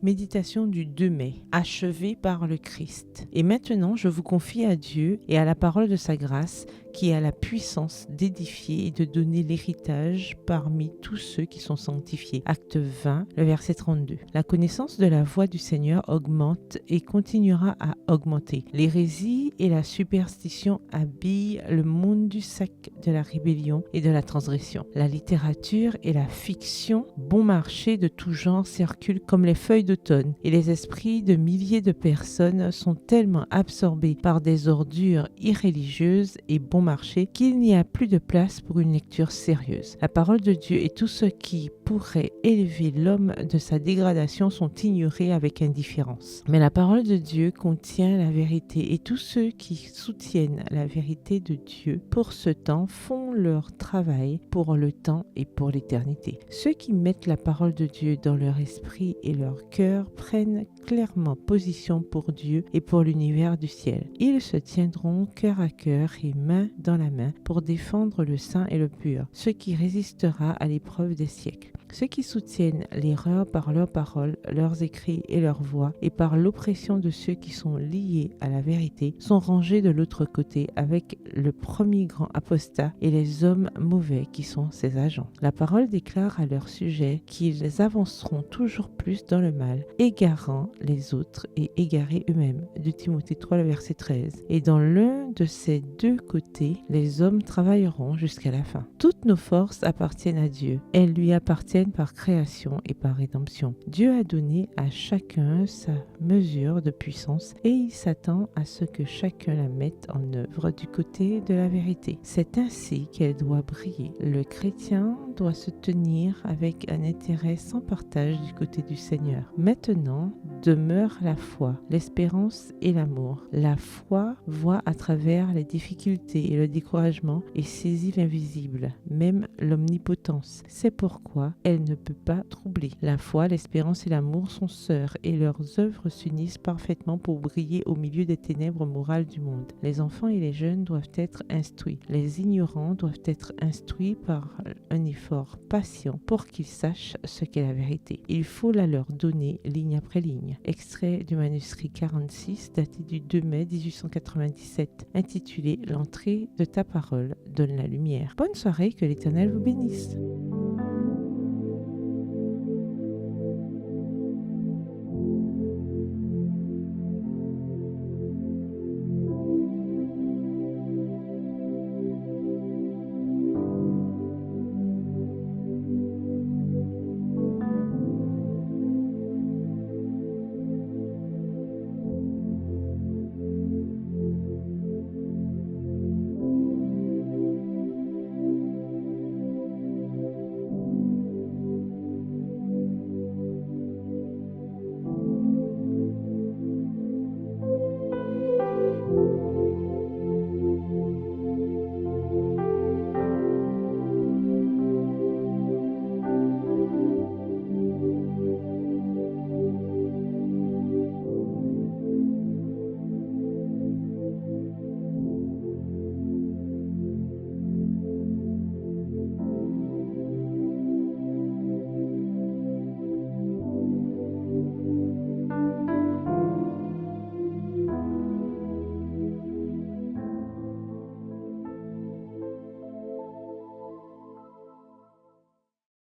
Méditation du 2 mai, achevée par le Christ. Et maintenant, je vous confie à Dieu et à la parole de sa grâce qui a la puissance d'édifier et de donner l'héritage parmi tous ceux qui sont sanctifiés. Acte 20, le verset 32. La connaissance de la voix du Seigneur augmente et continuera à augmenter. L'hérésie et la superstition habillent le monde du sac de la rébellion et de la transgression. La littérature et la fiction, bon marché de tout genre, circulent comme les feuilles d'automne et les esprits de milliers de personnes sont tellement absorbés par des ordures irréligieuses et bon marché qu'il n'y a plus de place pour une lecture sérieuse. La parole de Dieu et tout ce qui pourrait élever l'homme de sa dégradation sont ignorés avec indifférence. Mais la parole de Dieu contient la vérité et tous ceux qui soutiennent la vérité de Dieu pour ce temps font leur travail pour le temps et pour l'éternité. Ceux qui mettent la parole de Dieu dans leur esprit et leur cœur prennent clairement position pour Dieu et pour l'univers du ciel. Ils se tiendront cœur à cœur et main dans la main pour défendre le saint et le pur, ce qui résistera à l'épreuve des siècles. Ceux qui soutiennent l'erreur par leurs paroles, leurs écrits et leurs voix et par l'oppression de ceux qui sont liés à la vérité sont rangés de l'autre côté avec le premier grand apostat et les hommes mauvais qui sont ses agents. La parole déclare à leur sujet qu'ils avanceront toujours plus dans le mal, égarant les autres et égarés eux-mêmes. De Timothée 3, le verset 13. Et dans l'un de ces deux côtés, les hommes travailleront jusqu'à la fin. Toutes nos forces appartiennent à Dieu. Elles lui appartiennent par création et par rédemption. Dieu a donné à chacun sa mesure de puissance et il s'attend à ce que chacun la mette en œuvre du côté de la vérité. C'est ainsi qu'elle doit briller. Le chrétien doit se tenir avec un intérêt sans partage du côté du Seigneur. Maintenant demeure la foi, l'espérance et l'amour. La foi voit à travers les difficultés et le découragement et saisit l'invisible, même l'omnipotence. C'est pourquoi elle ne peut pas troubler. La foi, l'espérance et l'amour sont sœurs et leurs œuvres s'unissent parfaitement pour briller au milieu des ténèbres morales du monde. Les enfants et les jeunes doivent être instruits. Les ignorants doivent être instruits par un effort patient pour qu'ils sachent ce qu'est la vérité. Il faut la leur donner ligne après ligne. Extrait du manuscrit 46 daté du 2 mai 1897 intitulé « L'entrée de ta parole donne la lumière ». Bonne soirée, que l'Éternel vous bénisse.